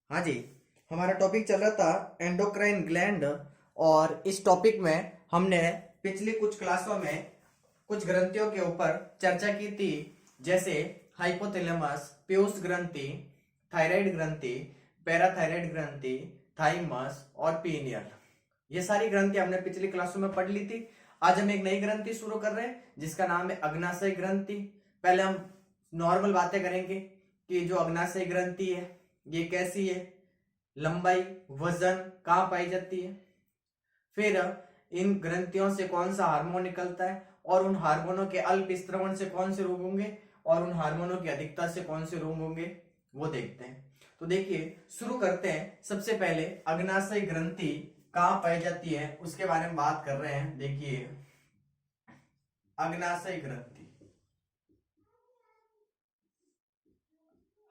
हाँ जी। हमारा टॉपिक चल रहा था एंडोक्राइन ग्लैंड। और इस टॉपिक में हमने पिछली कुछ क्लासों में कुछ ग्रंथियों के ऊपर चर्चा की थी, जैसे हाइपोथैलेमस, पीयूष ग्रंथि, थायराइड ग्रंथि, पैराथायराइड ग्रंथि, थाइमस और पीनियल। ये सारी ग्रंथि हमने पिछली क्लासों में पढ़ ली थी। आज हम एक नई ग्रंथि शुरू कर रहे हैं जिसका नाम है अग्नाशय ग्रंथि। पहले हम नॉर्मल बातें करेंगे कि जो अग्नाशय ग्रंथि है ये कैसी है, लंबाई, वजन, कहाँ पाई जाती है, फिर इन ग्रंथियों से कौन सा हार्मोन निकलता है और उन हार्मोनों के अल्प स्त्रवण से कौन से रोग होंगे और उन हार्मोनों की अधिकता से कौन से रोग होंगे, वो देखते हैं। तो देखिए, शुरू करते हैं। सबसे पहले अग्नाशय ग्रंथि कहाँ पाई जाती है उसके बारे में बात कर रहे हैं। देखिए, अग्नाशय ग्रंथि,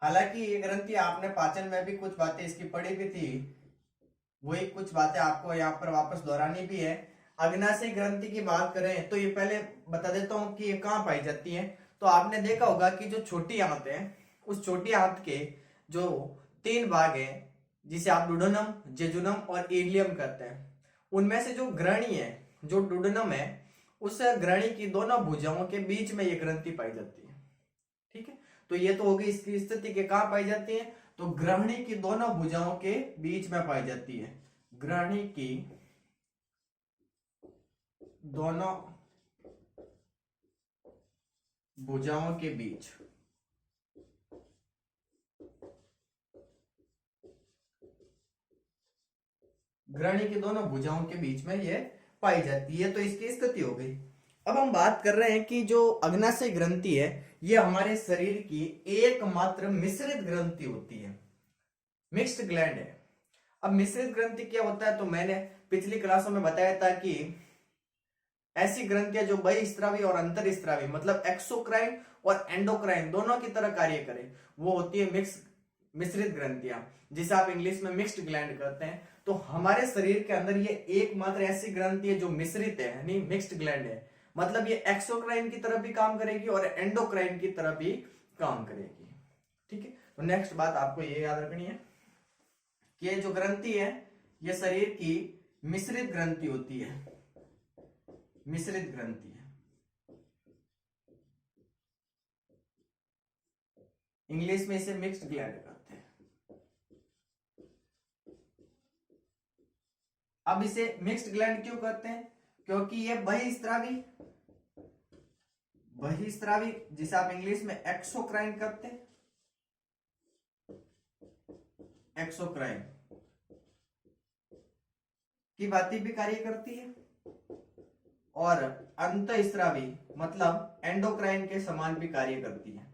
हालांकि ये ग्रंथि आपने पाचन में भी कुछ बातें इसकी पढ़ी भी थी, वही कुछ बातें आपको यहाँ पर वापस दोहरानी भी है। अग्नाशय ग्रंथि की बात करें तो ये पहले बता देता हूँ कि ये कहाँ पाई जाती है। तो आपने देखा होगा कि जो छोटी आंत है, उस छोटी आंत के जो तीन भाग हैं, जिसे आप डुोडेनम, जेजुनम और इलियम कहते हैं, उनमें से जो ग्रहणी है, जो डुोडेनम है, उस ग्रहणी की दोनों भुजाओं के बीच में ये ग्रंथि पाई जाती है। ठीक है, तो ये तो हो गई इसकी स्थिति के कहाँ पाई जाती है, तो ग्रहणी की दोनों भुजाओं के बीच में पाई जाती है। ग्रहणी की दोनों भुजाओं के बीच, ग्रहणी की दोनों भुजाओं के बीच में ये पाई जाती है। तो इसकी स्थिति हो गई। अब हम बात कर रहे हैं कि जो अग्नाशय ग्रंथि है ये हमारे शरीर की एकमात्र मिश्रित ग्रंथि होती है, मिक्स्ड ग्लैंड है। अब मिश्रित ग्रंथि क्या होता है, तो मैंने पिछली क्लासों में बताया था कि ऐसी ग्रंथियां जो बहिस्रावी और अंतरस्रावी, मतलब एक्सोक्राइन और एंडोक्राइन दोनों की तरह कार्य करें, वो होती है मिश्रित ग्रंथियां, जिसे आप इंग्लिश में मिक्स्ड ग्लैंड कहते हैं। तो हमारे शरीर के अंदर ये एकमात्र ऐसी ग्रंथि है जो मिश्रित है, यानी मिक्स्ड ग्लैंड है। मतलब ये एक्सोक्राइन की तरफ भी काम करेगी और एंडोक्राइन की तरफ भी काम करेगी। ठीक है, तो नेक्स्ट बात आपको ये याद रखनी है कि ये जो ग्रंथि है ये शरीर की मिश्रित ग्रंथि होती है, मिश्रित ग्रंथि है। इंग्लिश में इसे मिक्स्ड ग्लैंड कहते हैं। अब इसे मिक्स्ड ग्लैंड क्यों कहते हैं, क्योंकि ये बहिस्रावी, बहिस्रावी जिसे आप इंग्लिश में एक्सोक्राइन कहते हैं, एक्सोक्राइन की भांति भी कार्य करती है, और अंतःस्रावी मतलब एंडोक्राइन के समान भी कार्य करती है,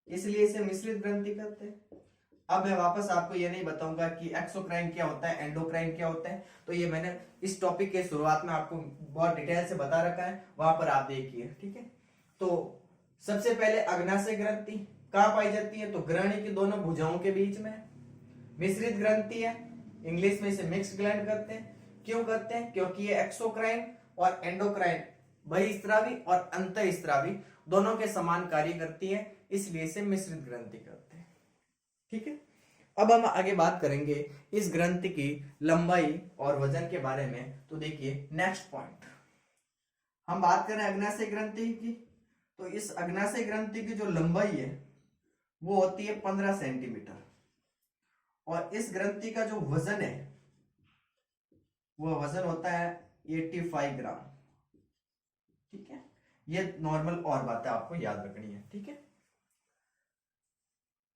इसलिए इसे मिश्रित ग्रंथि कहते हैं। अब मैं वापस आपको ये नहीं बताऊंगा कि एक्सोक्राइन क्या होता है, एंडोक्राइन क्या होता है, तो ये मैंने इस टॉपिक के शुरुआत में आपको बहुत डिटेल से बता रखा है, वहां पर आप देखिए। ठीक है, तो सबसे पहले अग्नाशय ग्रंथि कहाँ पाई जाती है, तो ग्रहणी की दोनों भुजाओं के बीच में। मिश्रित ग्रंथि है, इंग्लिश में इसे मिक्स्ड ग्लैंड करते हैं। क्यों करते हैं, क्योंकि ये एक्सोक्राइन और एंडोक्राइन, बहिस्रावी और अंतःस्रावी दोनों के समान कार्य करती है, इसलिए इसे मिश्रित ग्रंथि करते हैं। ठीक है, अब हम आगे बात करेंगे इस ग्रंथि की लंबाई और वजन के बारे में। तो देखिए, नेक्स्ट पॉइंट हम बात करें अग्नाशय ग्रंथि की, तो इस अग्नाशय ग्रंथि की जो लंबाई है वो होती है 15 सेंटीमीटर, और इस ग्रंथि का जो वजन है वो वजन होता है 85 ग्राम। ठीक है, ये नॉर्मल और बातें आपको याद रखनी है। ठीक है,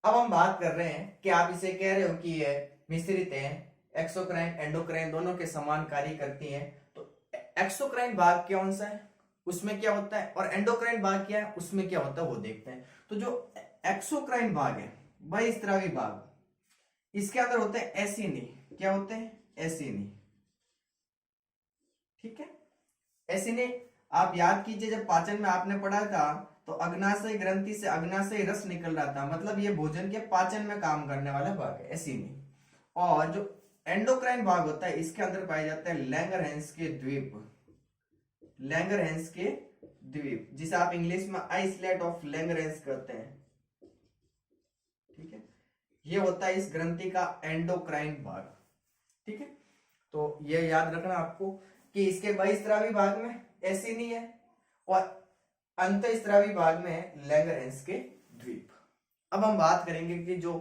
अब हम बात कर रहे हैं कि आप इसे कह रहे हो कि ये मिश्रित है, एक्सोक्राइन एंडोक्राइन दोनों के समान कार्य करती हैं, तो एक्सोक्राइन भाग कौन सा है, उसमें क्या होता है, और एंडोक्राइन भाग क्या है, उसमें क्या होता है, वो देखते हैं। तो जो एक्सोक्राइन भाग है, बहिस्रावी भाग, इसके अंदर होते हैं एसिनी। क्या होते हैं, एसिनी। ठीक है, एसिनी आप याद कीजिए, जब पाचन में आपने पढ़ा था तो अग्नाशय ग्रंथि से अग्नाशय रस निकल रहा था, मतलब ये भोजन के पाचन में काम करने वाला भाग है, एसिनी। और जो एंडोक्राइन भाग होता है इसके अंदर पाए जाते हैं लैंगरहैंस के द्वीप, लैंगरहैंस के द्वीप, जिसे आप इंग्लिश में आइसलैंड ऑफ लैंगरहैंस कहते हैं। ठीक है, ये होता है इस ग्रंथि का एंडोक्राइन भाग। ठीक है, तो ये याद रखना आपको कि इसके बहिस्रावी भाग में एसिनी है और अंतःस्रावी भाग में लैंगरहैंस के द्वीप। अब हम बात करेंगे कि जो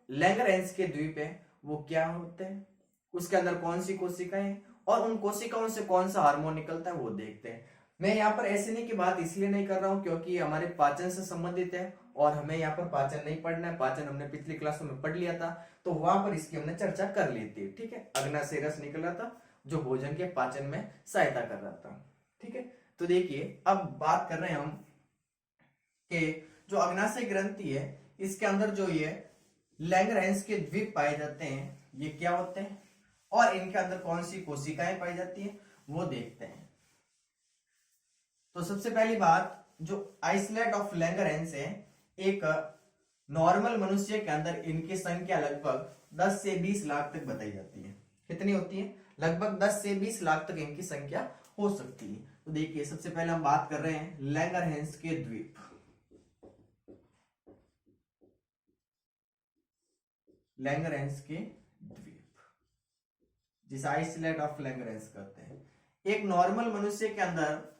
लैंगरहैंस के द्वीप है वो क्या होते हैं, उसके अंदर कौन सी कोशिकाएं हैं और उन कोशिकाओं से कौन सा हार्मोन निकलता है वो देखते हैं। मैं यहाँ पर एसिनी की बात इसलिए नहीं कर रहा हूँ क्योंकि हमारे पाचन से संबंधित है और हमें यहाँ पर पाचन नहीं पढ़ना है, पाचन हमने पिछली क्लासों में पढ़ लिया था, तो वहां पर इसकी हमने चर्चा कर ली थी। ठीक है, अग्नाशय रस निकल रहा था जो भोजन के पाचन में सहायता कर रहा था। ठीक है, तो देखिए अब बात कर रहे हैं हम कि जो अग्नाशय ग्रंथि है इसके अंदर जो ये लैंगरहैंस के द्वीप पाए जाते हैं ये क्या होते हैं और इनके अंदर कौन सी कोशिकाएं पाई जाती है वो देखते हैं। तो सबसे पहली बात, जो आइसलेट ऑफ लैंगरहैंस है, एक नॉर्मल मनुष्य के अंदर इनकी संख्या लगभग 10 से 20 लाख तक बताई जाती है। कितनी होती है? लगभग 10 से 20 लाख तक इनकी संख्या हो सकती है। तो देखिए सबसे पहले हम बात कर रहे हैं लैंगरहैंस के द्वीप। लैंगरहैंस के द्वीप जिसे आइसलेट ऑफ लैंगरहैंस कहते हैं। एक नॉर्मल मनुष्य के अंदर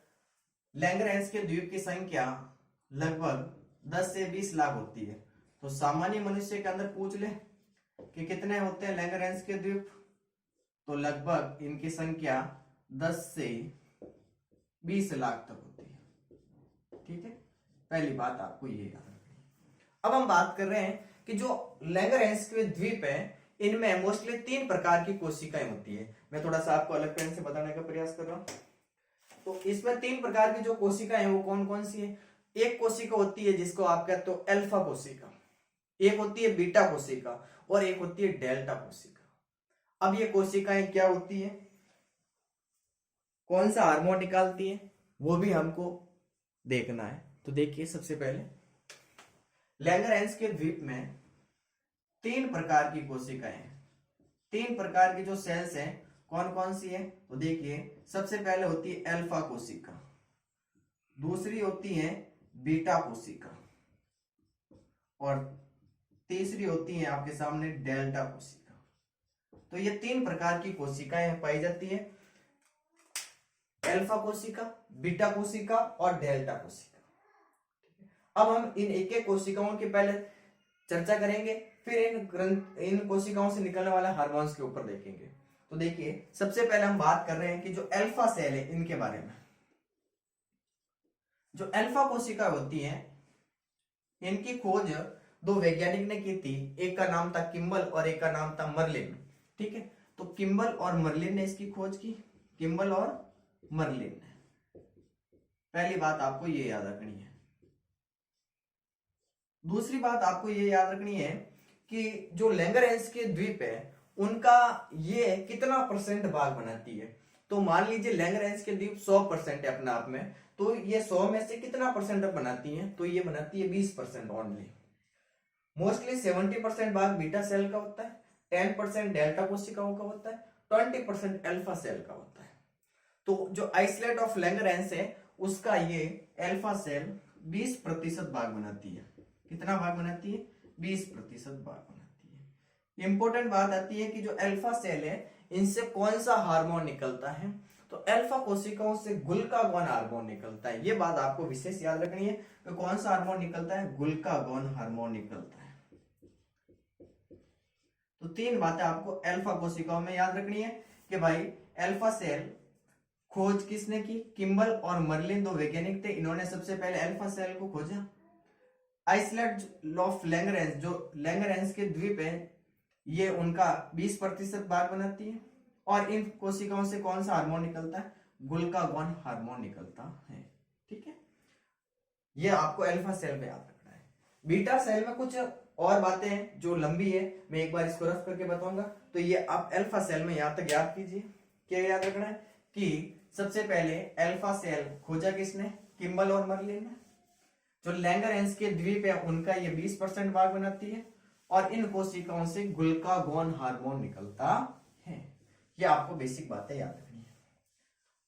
लैंगरहैंस के द्वीप की संख्या लगभग 10 से 20 लाख होती है। तो सामान्य मनुष्य के अंदर पूछ ले कि कितने होते हैं लैंगरहैंस के द्वीप, तो लगभग इनकी संख्या 10 से 20 लाख तक होती है। ठीक है, पहली बात आपको ये याद रखनी है। अब हम बात कर रहे हैं कि जो लैंगरहैंस के द्वीप है इनमें मोस्टली 3 प्रकार की कोशिकाएं होती है। मैं थोड़ा सा आपको अलग पेन से बताने का प्रयास कर रहा हूं। तो इसमें 3 प्रकार की जो कोशिकाएं हैं वो कौन कौन सी है? एक कोशिका होती है जिसको आप कहते हो अल्फा कोशिका, एक होती है बीटा कोशिका और एक होती है डेल्टा कोशिका। अब ये कोशिकाएं क्या होती है, कौन सा हार्मोन निकालती है, वो भी हमको देखना है। तो देखिए सबसे पहले लैंगरहैंस के द्वीप में 3 प्रकार की कोशिकाएं हैं। 3 प्रकार की जो सेल्स हैं कौन कौन सी है? तो देखिए सबसे पहले होती है अल्फा कोशिका, दूसरी होती है बीटा कोशिका और तीसरी होती है आपके सामने डेल्टा कोशिका। तो ये 3 प्रकार की कोशिकाएं पाई जाती है, अल्फा कोशिका, बीटा कोशिका और डेल्टा कोशिका। अब हम इन एक एक कोशिकाओं की पहले चर्चा करेंगे, फिर इन कोशिकाओं से निकलने वाले हार्मोन्स के ऊपर देखेंगे। तो देखिए सबसे पहले हम बात कर रहे हैं कि जो अल्फा सेल है इनके बारे में। जो अल्फा कोशिका होती है इनकी खोज 2 वैज्ञानिक ने की थी, एक का नाम था किम्बल और एक का नाम था मर्लिन। ठीक है, तो किम्बल और मर्लिन ने इसकी खोज की, किम्बल और मर्लिन ने। पहली बात आपको ये याद रखनी है। दूसरी बात आपको ये याद रखनी है कि जो लैंगरहैंस के द्वीप है उनका ये कितना % भाग बनाती है। तो मान लीजिए लैंगरहैंस के द्वीप 100% है अपने आप में, तो ये 100 में से कितना % बनाती है? तो ये बनाती है 20% ओनली। मोस्टली 70% भाग बीटा सेल का होता है, 10% डेल्टा कोशिकाओं का होता है, 20% अल्फा सेल का होता है। तो जो आइसलेट ऑफ लैंगरहैंस है उसका ये अल्फा सेल 20% भाग बनाती है। कितना भाग बनाती है? 20% भाग बनाती है। इंपॉर्टेंट बात आती है कि जो अल्फा सेल है इनसे कौन सा हार्मोन निकलता है? तो अल्फा कोशिकाओं से ग्लूकागोन हार्मोन निकलता है। ये बात आपको विशेष याद रखनी है कि कौन सा हार्मोन निकलता है? ग्लूकागोन हार्मोन निकलता है। तो 3 बातें आपको अल्फा कोशिकाओं में याद रखनी है कि भाई अल्फा सेल खोज किसने की? किम्बल और मर्लिन 2 वैज्ञानिक थे, इन्होंने सबसे पहले अल्फा सेल को खोजा। आइसलेट ऑफ लैंगरहैंस, जो लैंगरहैंस के द्वीप है ये उनका 20% भाग बनाती है और इन कोशिकाओं से कौन सा हार्मोन निकलता है? ग्लूकागोन हार्मोन निकलता है। ठीक है, ये आपको अल्फा सेल पे याद रखना है। बीटा सेल में कुछ और बातें हैं जो लंबी है, मैं एक बार इसको रफ करके बताऊंगा। तो ये आप अल्फा सेल में यहां तक याद कीजिए। क्या याद रखना है कि सबसे पहले अल्फा सेल खोजा किसने? किम्बल और मर्लिन ने। जो लैंगरहैंस के द्वीप है उनका ये 20% भाग बनाती है और इन कोशिकाओं से ग्लूकागोन हार्मोन निकलता है। ये आपको बेसिक बातें याद रखनी है।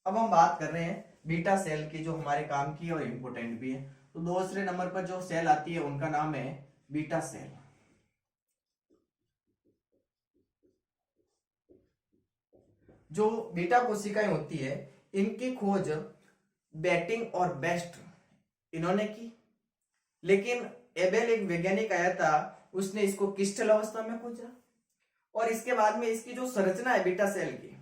अब हम बात कर रहे हैं बीटा सेल की जो हमारे काम की और इंपोर्टेंट भी है। तो दूसरे नंबर पर जो सेल आती है उनका नाम है बीटा सेल। जो बीटा कोशिकाएं होती है इनकी खोज बेटिंग और बेस्ट इन्होंने की, लेकिन एबेल एक वैज्ञानिक आया था, उसने इसको क्रिस्टल अवस्था में खोजा और इसके बाद में इसकी जो संरचना है बीटा सेल की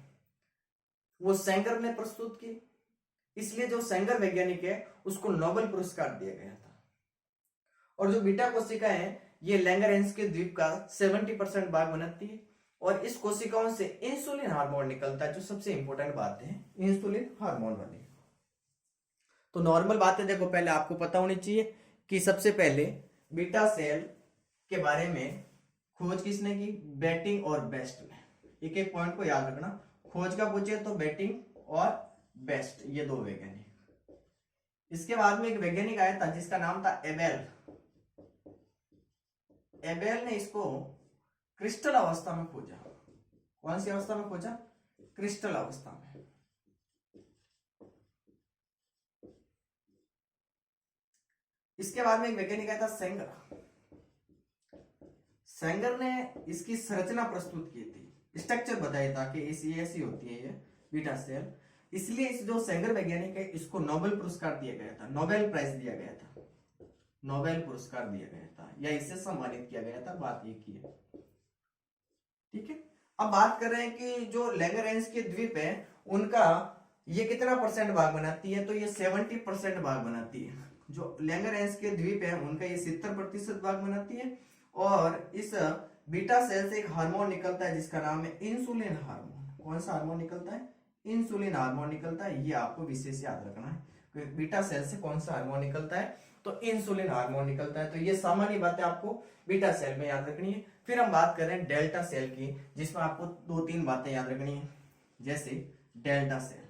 वो सेंगर ने प्रस्तुत की। इसलिए जो सेंगर वैज्ञानिक है उसको नोबेल पुरस्कार दिया गया था। और जो बीटा कोशिका है ये लैंगरहैंस के द्वीप का 70% भाग बनाती है और इस कोशिकाओं से इंसुलिन हार्मोन निकलता है, जो सबसे इंपॉर्टेंट बात है इंसुलिन हार्मोन वाली। तो नॉर्मल बातें देखो पहले आपको पता होनी चाहिए कि सबसे पहले बीटा सेल के बारे में खोज किसने की, बेटिंग और बेस्ट ने। एक एक पॉइंट को याद रखना, खोज का पूछे तो बेटिंग और बेस्ट, ये दो वैज्ञानिक। इसके बाद में एक वैज्ञानिक आया था जिसका नाम था एबेल। एबेल ने इसको क्रिस्टल अवस्था में खोजा। कौन सी अवस्था में खोजा, क्रिस्टल अवस्था में। इसके बाद में एक वैज्ञानिक आया था सेंगर। सेंगर ने इसकी संरचना प्रस्तुत की थी, स्ट्रक्चर बताया था कि ऐसी होती है ये बीटा सेल। इसलिए इस जो सेंगर वैज्ञानिक है इसको नोबेल पुरस्कार दिया गया था, नोबेल प्राइज दिया गया था, नोबेल पुरस्कार दिया गया था या इससे सम्मानित किया गया था, बात ये की है। ठीक है, अब बात कर रहे हैं कि जो लैंगरहैंस के द्वीप है उनका ये कितना परसेंट भाग बनाती है, तो ये 70% भाग बनाती है। जो लैंगरहैंस के द्वीप है उनका ये 70% भाग बनाती है। और इस बीटा सेल से एक हार्मोन निकलता है जिसका नाम है इंसुलिन हार्मोन। कौन सा हार्मोन निकलता है, इंसुलिन हार्मोन निकलता है। ये आपको विशेष याद रखना है, बीटा सेल से कौन सा हार्मोन निकलता है, तो इंसुलिन हार्मोन निकलता है। तो ये सामान्य बातें आपको बीटा सेल में याद रखनी है। फिर हम बात कर रहे हैं डेल्टा सेल की, जिसमें आपको 2-3 बातें याद रखनी है। जैसे डेल्टा सेल,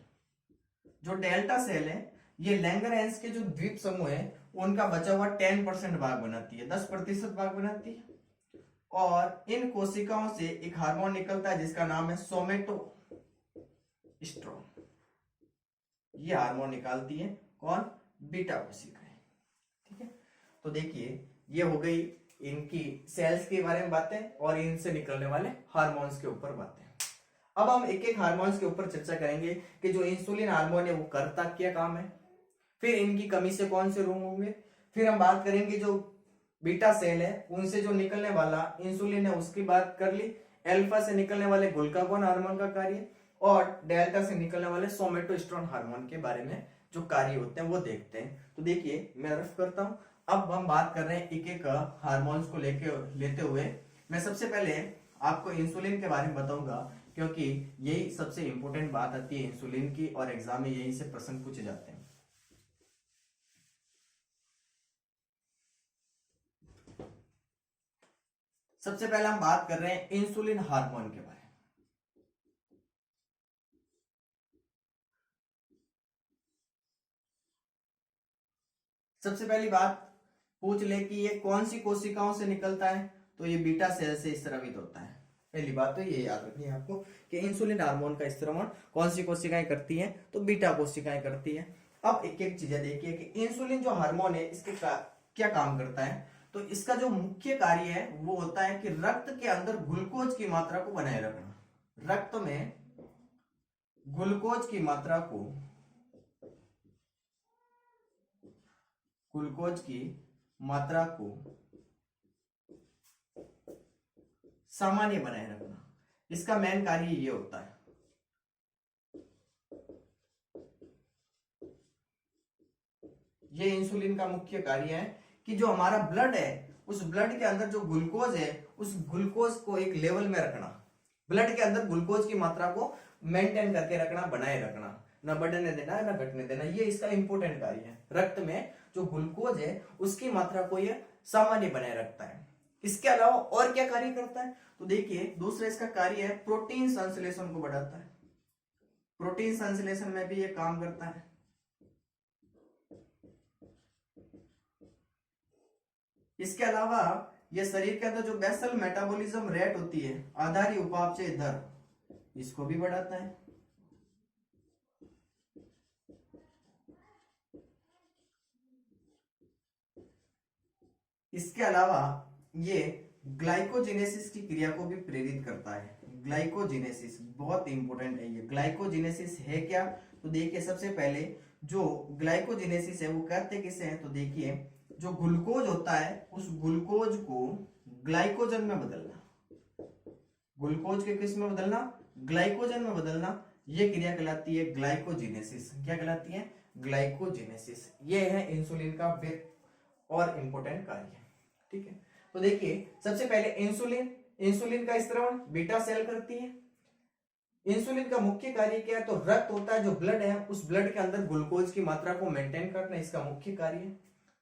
जो डेल्टा सेल है ये लैंगरहैंस के जो द्वीप समूह है उनका बचा हुआ 10% भाग बनाती है, 10% भाग बनाती है। और इन कोशिकाओं से एक हार्मोन निकलता है जिसका नाम है सोमेटोस्टेरोन। ये हार्मोन निकालती है कौन, बीटा कोशिकाएं। ठीक है, तो देखिए ये हो गई इनकी सेल्स के बारे में बातें और इनसे निकलने वाले हार्मोन्स के ऊपर बातें। अब हम एक एक हार्मोन्स के ऊपर चर्चा करेंगे कि जो इंसुलिन हार्मोन है वो करता क्या काम है, फिर इनकी कमी से कौन से रोग होंगे। फिर हम बात करेंगे जो बीटा सेल है उनसे जो निकलने वाला इंसुलिन है उसकी बात कर ली, अल्फा से निकलने वाले ग्लूकागोन हार्मोन का कार्य और डेल्टा से निकलने वाले सोमेटोस्टेरोन हार्मोन के बारे में जो कार्य होते हैं वो देखते हैं। तो देखिए मैं रफ करता हूं। अब हम बात कर रहे हैं एक एक हार्मोन्स को लेते हुए। मैं सबसे पहले आपको इंसुलिन के बारे में बताऊंगा क्योंकि यही सबसे इंपॉर्टेंट बात आती है इंसुलिन की और एग्जाम में यही से प्रश्न पूछे जाते हैं। सबसे पहले हम बात कर रहे हैं इंसुलिन हार्मोन के बारे में। सबसे पहली बात पूछ ले कि ये कौन सी कोशिकाओं से निकलता है, तो ये बीटा सेल से स्रावित होता है। पहली बात तो ये याद रखनी है आपको कि इंसुलिन हार्मोन का स्रावण कौन सी कोशिकाएं करती हैं, तो बीटा कोशिकाएं करती हैं। अब एक एक चीजें देखिए कि इंसुलिन जो हार्मोन है इसके क्या काम करता है। तो इसका जो मुख्य कार्य है वो होता है कि रक्त के अंदर ग्लूकोज की मात्रा को बनाए रखना। रक्त में ग्लूकोज की मात्रा को सामान्य बनाए रखना, इसका मेन कार्य ये होता है। ये इंसुलिन का मुख्य कार्य है कि जो हमारा ब्लड है उस ब्लड के अंदर जो ग्लूकोज है उस ग्लूकोज को एक लेवल में रखना, ब्लड के अंदर ग्लूकोज की मात्रा को मेंटेन करके रखना, बनाए रखना, न बढ़ने देना न घटने देना। ये इसका इंपॉर्टेंट कार्य है। रक्त में जो ग्लूकोज है उसकी मात्रा को ये सामान्य बनाए रखता है। इसके अलावा और क्या कार्य करता है, तो देखिए दूसरा इसका कार्य है प्रोटीन संश्लेषण को बढ़ाता है। प्रोटीन संश्लेषण में भी ये काम करता है। इसके अलावा ये शरीर के अंदर जो बेसल मेटाबॉलिज्म रेट होती है, आधारी उपापचय दर, इसको भी बढ़ाता है। इसके अलावा ये ग्लाइकोजेनेसिस की क्रिया को भी प्रेरित करता है। ग्लाइकोजेनेसिस बहुत इंपॉर्टेंट है। ये ग्लाइकोजेनेसिस है क्या? तो देखिए सबसे पहले जो ग्लाइकोजेनेसिस है वो कहते किसे हैं? तो देखिए जो ग्लूकोज होता है उस ग्लूकोज को ग्लाइकोजन में बदलना, ग्लूकोज के किस में बदलना? ग्लाइकोजन में बदलना, ये क्रिया कहलाती है ग्लाइकोजेनेसिस। क्या कहलाती है? ग्लाइकोजेनेसिस। ये है इंसुलिन का और इंपॉर्टेंट कार्य। ठीक है, तो देखिए सबसे पहले इंसुलिन का स्त्रावण बीटा सेल करती है। इंसुलिन का मुख्य कार्य क्या है? तो रक्त होता है जो ब्लड है, उस ब्लड के अंदर ग्लूकोज की मात्रा को मेंटेन करना इसका मुख्य कार्य है।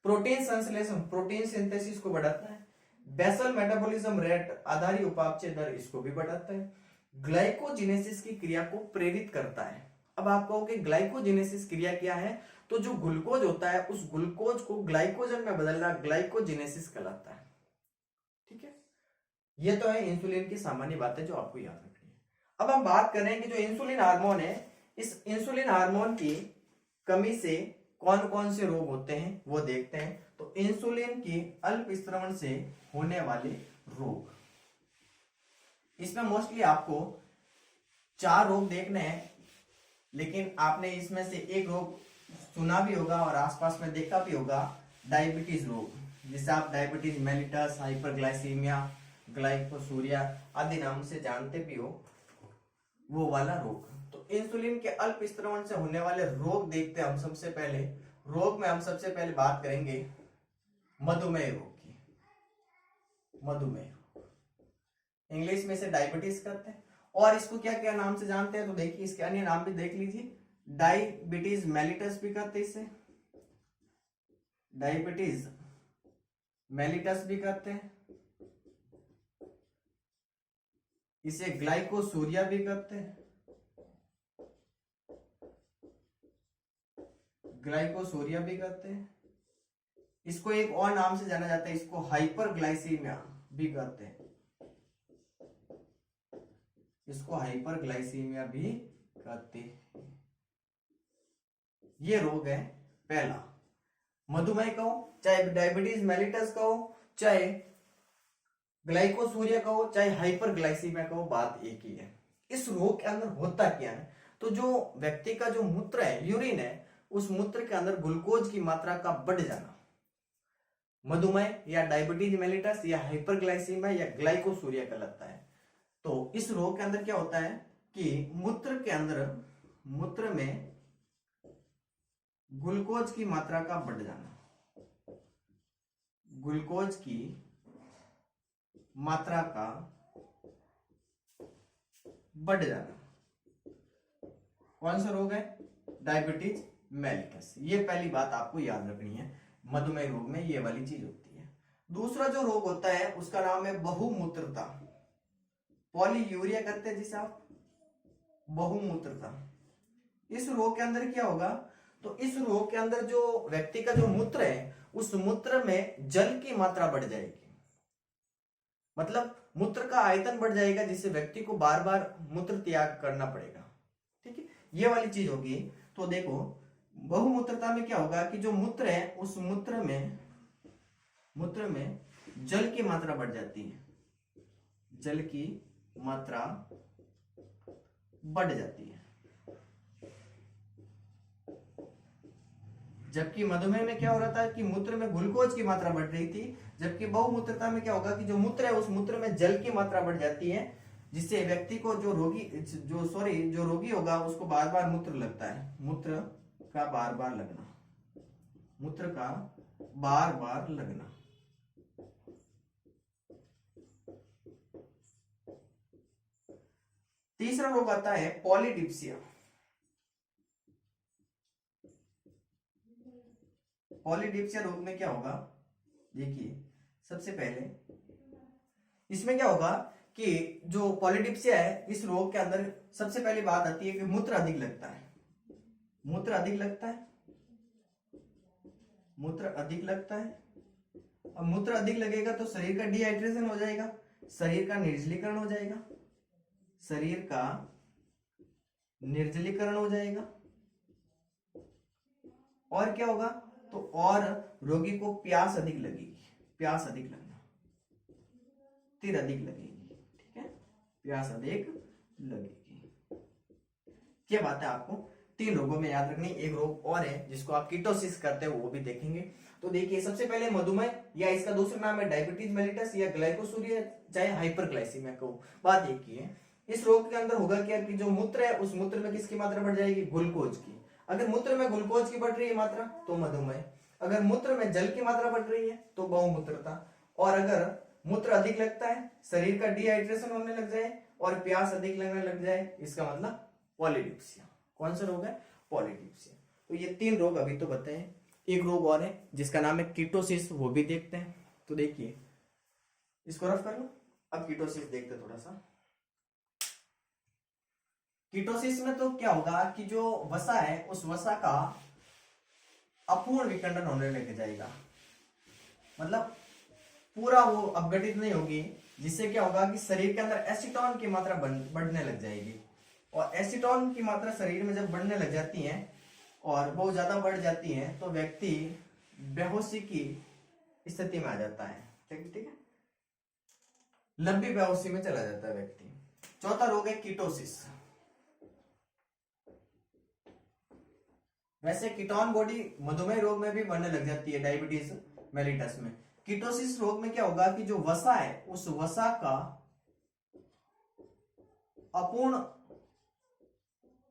प्रोटीन संश्लेषण, प्रोटीन सिंथेसिस को बढ़ाता है। बेसल मेटाबॉलिज्म रेट, आधारी उपापचय दर, इसको भी बढ़ाता है। ग्लाइकोजेनेसिस की क्रिया को प्रेरित करता है। अब आप कहोगे ग्लाइकोजेनेसिस क्रिया क्या है? तो जो ग्लूकोज होता है उस ग्लूकोज को ग्लाइकोजन में बदलना ग्लाइकोजेनेसिस कहलाता है। ठीक है, ये तो है इंसुलिन की सामान्य बातें जो आपको याद रखनी है। अब हम बात करें कि जो इंसुलिन हार्मोन है, इस इंसुलिन हार्मोन की कमी से कौन कौन से रोग होते हैं वो देखते हैं। तो इंसुलिन की अल्प स्रावन से होने वाले रोग, इसमें मोस्टली आपको 4 रोग देखने हैं, लेकिन आपने इसमें से एक रोग सुना भी होगा और आसपास में देखा भी होगा, डायबिटीज रोग, जिसे आप डायबिटीज मेलिटस, हाइपरग्लाइसीमिया, ग्लाइकोसूरिया आदि नाम से जानते भी हो, वो वाला रोग। तो इंसुलिन के अल्प स्रावन से होने वाले रोग देखते हैं हम। सबसे पहले रोग में हम सबसे पहले बात करेंगे मधुमेह रोग की। मधुमेह इंग्लिश में से डायबिटीज करते हैं, और इसको क्या क्या नाम से जानते हैं? तो देखिए इसके अन्य नाम भी देख लीजिए। डायबिटीज मेलिटस भी कहते हैं इसे, डायबिटीज मेलिटस भी कहते हैं, इसे ग्लाइकोसूरिया भी कहते हैं, ग्लाइकोसूरिया भी कहते हैं। इसको एक और नाम से जाना जाता है, इसको हाइपरग्लाइसीमिया भी कहते हैं, इसको हाइपरग्लाइसीमिया भी कहते हैं। ये रोग है पहला। मधुमेह कहो, चाहे डायबिटीज मेलिटस कहो, चाहे ग्लाइकोसूरिया कहो, चाहे हाइपरग्लाइसीमिया कहो, बात एक ही है। इस रोग के अंदर होता क्या है? तो जो व्यक्ति का जो मूत्र है, यूरिन है, उस मूत्र के अंदर ग्लूकोज की मात्रा का बढ़ जाना, मधुमेह या डायबिटीज मेलिटस या हाइपरग्लाइसीमिया या ग्लाइकोसूरिया कहलाता है। तो इस रोग के अंदर क्या होता है कि मूत्र के अंदर, मूत्र में ग्लूकोज की मात्रा का बढ़ जाना, ग्लूकोज की मात्रा का बढ़ जाना। कौन सा रोग है? Diabetes mellitus. ये पहली बात आपको याद रखनी है, मधुमेह रोग में ये वाली चीज होती है। दूसरा जो रोग होता है उसका नाम है बहुमूत्रता, पॉलीयूरिया कहते हैं जिसे आप, बहुमूत्रता। इस रोग के अंदर क्या होगा? तो इस रोग के अंदर जो व्यक्ति का जो मूत्र है, उस मूत्र में जल की मात्रा बढ़ जाएगी, मतलब मूत्र का आयतन बढ़ जाएगा, जिससे व्यक्ति को बार बार मूत्र त्याग करना पड़ेगा। ठीक है, ये वाली चीज होगी। तो देखो बहुमूत्रता में क्या होगा कि जो मूत्र है उस मूत्र में जल की मात्रा बढ़ जाती है, जल की मात्रा बढ़ जाती है। जबकि मधुमेह में क्या हो रहा था कि मूत्र में ग्लूकोज की मात्रा बढ़ रही थी, जबकि बहुमूत्रता में क्या होगा कि जो मूत्र है उस मूत्र में जल की मात्रा बढ़ जाती है, जिससे व्यक्ति को जो रोगी होगा उसको बार बार मूत्र लगता है, मूत्र का बार बार लगना, मूत्र का बार बार लगना। तीसरा रोग आता है पॉलीडिप्सिया। पॉलीडिप्सिया रोग में क्या होगा? देखिए सबसे पहले इसमें क्या होगा कि जो पॉलीडिप्सिया है, इस रोग के अंदर सबसे पहली बात आती है कि मूत्र अधिक लगता है, मूत्र अधिक लगता है, मूत्र अधिक लगता है। अब मूत्र अधिक लगेगा तो शरीर का डिहाइड्रेशन हो जाएगा, शरीर का निर्जलीकरण हो जाएगा, शरीर का निर्जलीकरण हो जाएगा। और क्या होगा? तो और रोगी को प्यास अधिक लगेगी, प्यास अधिक लगना, तीर अधिक लगेगी। ठीक है, प्यास अधिक लगेगी। क्या बात है, आपको 3 रोगों में याद रखनी। एक रोग और है जिसको आप कीटोसिस करते हो, वो भी देखेंगे। तो देखिए, सबसे पहले मधुमेह, या इसका दूसरा नाम है डायबिटीज मेलिटस या ग्लाइकोसूरिया, चाहे हाइपरग्लाइसीमिया को। बात एक ही है। इस रोग के अंदर होगा क्या कि जो मूत्र है, उस मूत्र में किसकी मात्रा बढ़ जाएगी? ग्लूकोज की। अगर मूत्र में ग्लूकोज की बढ़ रही है मात्रा तो मधुमेह, अगर मूत्र में जल की मात्रा बढ़ रही है तो बहुमूत्रता, और अगर मूत्र अधिक लगता है, शरीर का डिहाइड्रेशन होने लग जाए और प्यास अधिक लगने लग जाए, इसका मतलब पॉलीडिप्सिया। कौन सा रोग है? पॉलीडिप्सिया। तो ये 3 रोग अभी तो बताए। एक रोग और है जिसका नाम है कीटोसिस, वो भी देखते हैं। तो देखिए, इसको रफ कर लो। अब कीटोसिस देखते थोड़ा सा। कीटोसिस में तो क्या होगा कि जो वसा है, उस वसा का अपूर्ण विखंडन होने लग जाएगा, मतलब पूरा वो अपघटित नहीं होगी, जिससे क्या होगा कि शरीर के अंदर एसीटोन की मात्रा बढ़ने लग जाएगी। और एसीटोन की मात्रा शरीर में जब बढ़ने लग जाती है और बहुत ज्यादा बढ़ जाती है तो व्यक्ति बेहोशी की स्थिति में आ जाता है। ठीक है, लंबी बेहोशी में चला जाता है व्यक्ति। चौथा रोग है कीटोसिस। वैसे कीटोन बॉडी मधुमेह रोग में भी बढ़ने लग जाती है, डायबिटीज मेलिटस में। कीटोसिस रोग में क्या होगा कि जो वसा है, उस वसा का अपूर्ण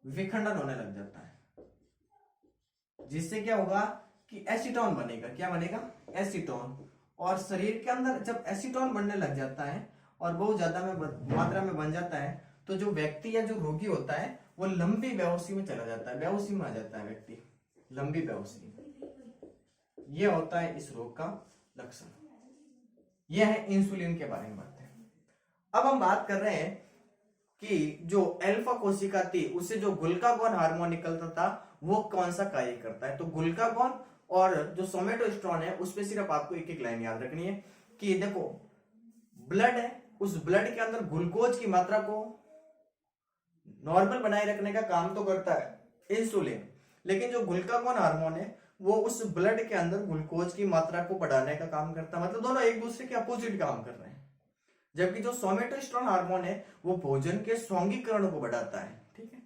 विखंडन होने लग जाता है, जिससे क्या होगा कि एसीटोन बनेगा। क्या बनेगा? एसीटोन। और शरीर के अंदर जब एसीटोन बनने लग जाता है और बहुत ज्यादा मात्रा में बन जाता है, तो जो व्यक्ति या जो रोगी होता है वो लंबी बेहोशी में चला जाता है, बेहोशी में आ जाता है व्यक्ति, लंबी बेहोशी। यह होता है इस रोग का लक्षण। यह है इंसुलिन के बारे में बात है। अब हम बात कर रहे हैं कि जो अल्फा कोशिका थी, उससे जो ग्लूकागोन हार्मोन निकलता था, वो कौन सा कार्य करता है? तो ग्लूकागोन और जो सोमेटोस्टेरोन है, उस पर सिर्फ आपको एक एक लाइन याद रखनी है कि देखो, ब्लड है, उस ब्लड के अंदर ग्लूकोज की मात्रा को नॉर्मल बनाए रखने का काम तो करता है इंसुलिन, लेकिन जो ग्लूकागोन हार्मोन है वो उस ब्लड के अंदर ग्लूकोज की मात्रा को बढ़ाने का काम करता है। मतलब दोनों एक दूसरे के अपोजिट काम कर रहे हैं। जबकि जो सोमेटोस्टेरोन हार्मोन है वो भोजन के स्वांगीकरण को बढ़ाता है। ठीक है,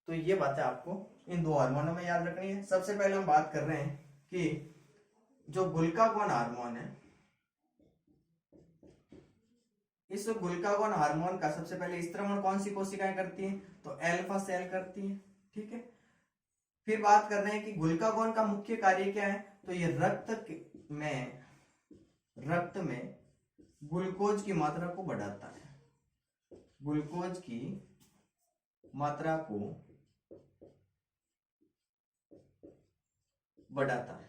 तो ये बातें आपको इन 2 हार्मोनों में याद रखनी है। सबसे पहले हम बात कर रहे हैं कि जो ग्लूकागोन हार्मोन है, इस ग्लूकागोन हार्मोन का सबसे पहले स्त्रवण कौन सी कोशिकाएं करती हैं? तो अल्फा सेल करती है। ठीक है, फिर बात कर रहे हैं कि ग्लूकागोन का मुख्य कार्य क्या है? तो ये रक्त में ग्लूकोज की मात्रा को बढ़ाता है, ग्लूकोज की मात्रा को बढ़ाता है।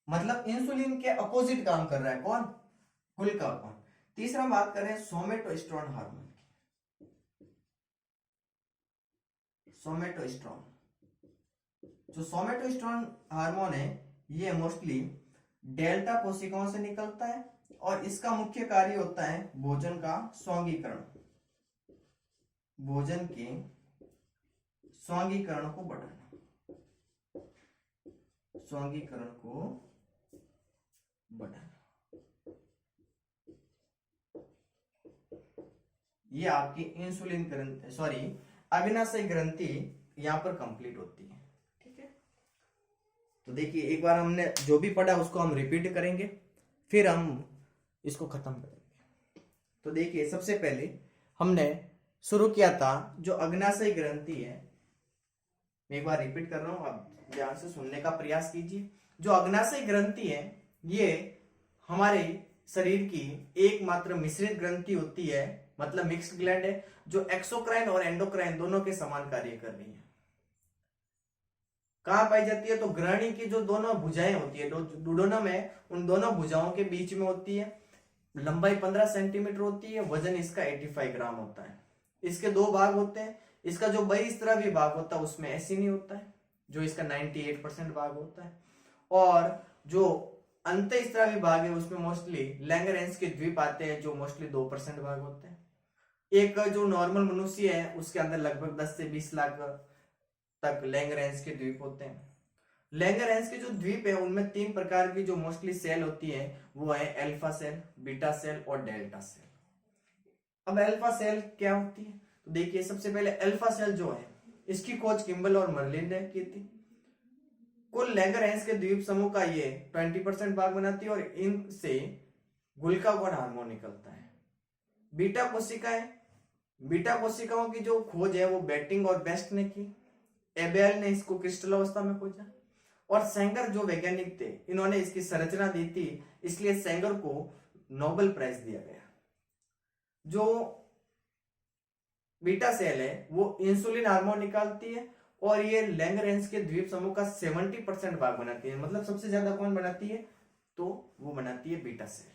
मतलब इंसुलिन के अपोजिट काम कर रहा है कौन? ग्लूकागोन। तीसरा बात कर रहे हैं सोमेटोस्टेरोन हार्मोन की। सोमेटोस्टेरोन, जो सोमेटोस्टेरोन हार्मोन है, ये मोस्टली डेल्टा कोशिकाओं से निकलता है और इसका मुख्य कार्य होता है भोजन का स्वांगीकरण, भोजन के स्वांगीकरण को बढ़ाना, स्वांगीकरण को बढ़ाना। ये आपकी इंसुलिन ग्रंथि, सॉरी अग्नाशय ग्रंथि यहां पर कंप्लीट होती है। ठीक है, तो देखिए, एक बार हमने जो भी पढ़ा उसको हम रिपीट करेंगे, फिर हम इसको खत्म करेंगे। तो देखिए, सबसे पहले हमने शुरू किया था जो अग्नाशय ग्रंथि है। मैं एक बार रिपीट कर रहा हूं, आप ध्यान से सुनने का प्रयास कीजिए। जो अग्नाशय ग्रंथि है, ये हमारे शरीर की एकमात्र मिश्रित ग्रंथि होती है, मतलब मिक्स्ड ग्लैंड है, जो एक्सोक्राइन और एंडोक्राइन दोनों के समान कार्य कर रही है। कहां पाई जाती है? तो ग्रहणी की जो दोनों भुजाएं होती है, डुओडेनम है, उन दोनों भुजाओं के बीच में होती है। लंबाई 15 सेंटीमीटर होती है, वजन इसका 85 ग्राम होता है। इसके 2 भाग होते हैं। इसका जो बहिस्त्रावी भाग होता है उसमें ऐसी नहीं होता है, जो इसका 98% भाग होता है। और जो अंतःस्त्रावी भाग है उसमें मोस्टली लैंगरेंस के द्वीप आते हैं, जो मोस्टली 2% भाग होते हैं। एक जो नॉर्मल मनुष्य है उसके अंदर लगभग 10 से 20 लाख तक लैंगरेंस के द्वीप होते हैं। लैंगरहैंस के जो द्वीप है उनमें 3 प्रकार की जो मोस्टली सेल होती है वो है अल्फा सेल, बीटा सेल और डेल्टा सेल। अब अल्फा सेल क्या होती है, तो देखिए सबसे पहले अल्फा सेल जो है इसकी खोज किम्बल और मर्लिन ने की थी। कुल लैंगरहैंस के द्वीप समूह का ये 20% भाग बनाती है और इनसे गुल्कागोन हार्मोन निकलता है। बीटा कोशिकाएं, बीटा कोशिकाओं की जो खोज है वो बेटिंग और बेस्ट ने की। एबेल ने इसको क्रिस्टल अवस्था में खोजा और सेंगर जो वैज्ञानिक थे इन्होंने इसकी संरचना दी थी, इसलिए सेंगर को नोबेल प्राइज दिया गया। जो बीटा सेल है वो इंसुलिन हार्मोन निकालती है और ये लैंगरहैंस के द्वीप समूह का 70% भाग बनाती है। मतलब सबसे ज्यादा कौन बनाती है, तो वो बनाती है बीटा सेल।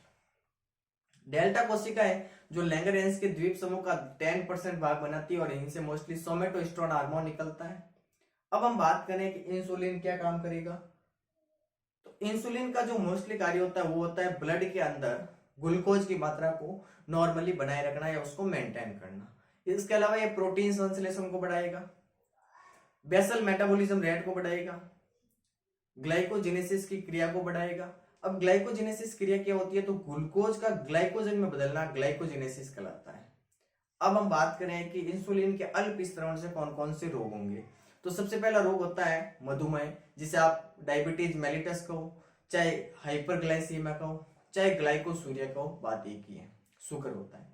डेल्टा कोशिका है जो लैंगरहैंस के द्वीप समूह का 10% भाग बनाती है और इनसे मोस्टली सोमेटोस्टेरोन हार्मोन निकलता है। अब हम बात करें कि इंसुलिन क्या काम करेगा, तो इंसुलिन का जो मोस्टली कार्य होता है वो होता है ब्लड के अंदर ग्लूकोज की मात्रा को नॉर्मली बनाए रखना या उसको मेंटेन करना। इसके अलावा ये प्रोटीन संश्लेषण को बढ़ाएगा, बेसल मेटाबॉलिज्म रेट को बढ़ाएगा, ग्लाइकोजेनेसिस की क्रिया को बढ़ाएगा। अब ग्लाइकोजेनेसिस क्रिया क्या होती है, तो ग्लूकोज का ग्लाइकोजन में बदलना ग्लाइकोजेनेसिस कहलाता है। अब हम बात करें कि इंसुलिन के अल्प स्त्रवण से कौन कौन से रोग होंगे, तो सबसे पहला रोग होता है मधुमेह, जिसे आप डायबिटीज मेलिटस कहो, चाहे हाइपरग्लाइसीमिया कहो, चाहे ग्लाइकोसूरिया कहो, बात एक ही है, शुगर होता है।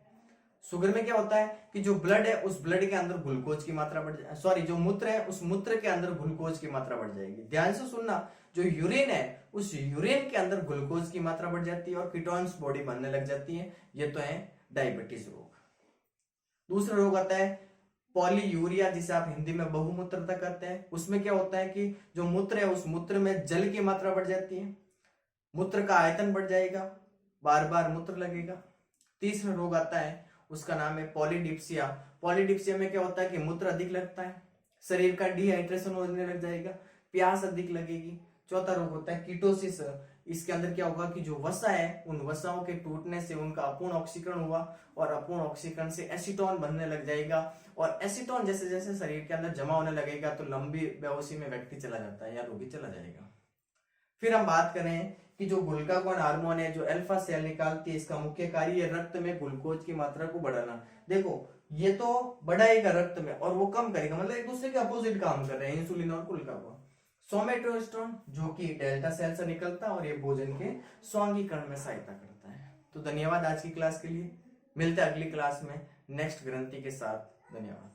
शुगर में क्या होता है कि जो ब्लड है उस ब्लड के अंदर ग्लूकोज की मात्रा बढ़ जाए, सॉरी जो मूत्र है उस मूत्र के अंदर ग्लूकोज की मात्रा बढ़ जाएगी। ध्यान से सुनना, जो यूरिन है उस यूरिन के अंदर ग्लूकोज की मात्रा बढ़ जाती है और कीटोन्स बॉडी बनने लग जाती है। ये तो है डायबिटीज रोग। दूसरा रोग आता है पॉलीयूरिया, जिसे आप हिंदी में बहुमूत्रता कहते हैं। उसमें क्या होता है कि जो मूत्र है उस मूत्र में जल की मात्रा बढ़ जाती है, मूत्र का आयतन बढ़ जाएगा, बार बार मूत्र लगेगा। तीसरा रोग आता है उसका नाम है पॉलीडिप्सिया। पॉलीडिप्सिया में क्या होता है कि मूत्र अधिक लगता है, शरीर का डिहाइड्रेशन होने लग जाएगा, प्यास अधिक लगेगी। चौथा रोग होता है कीटोसिस। इसके अंदर क्या होगा कि जो वसा है उन वसाओं के टूटने से उनका अपूर्ण ऑक्सीकरण हुआ और अपूर्ण ऑक्सीकरण से एसीटोन बनने लग जाएगा और एसीटोन जैसे जैसे शरीर के अंदर जमा होने लगेगा तो लंबी बेहोशी में व्यक्ति चला जाता है या रोगी चला जाएगा। फिर हम बात करें कि जो ग्लूकागोन हार्मोन है जो अल्फा सेल निकालती है, इसका मुख्य कार्य है रक्त में ग्लूकोज की मात्रा को बढ़ाना। देखो ये तो बढ़ाएगा रक्त में और वो कम करेगा, मतलब एक दूसरे के अपोजिट काम कर रहे हैं इंसुलिन और ग्लूकागोन। सोमेटोस्टेरोन जो कि डेल्टा सेल से निकलता है और ये भोजन के स्वांगीकरण में सहायता करता है। तो धन्यवाद आज की क्लास के लिए, मिलते हैं अगली क्लास में नेक्स्ट ग्रंथि के साथ। धन्यवाद।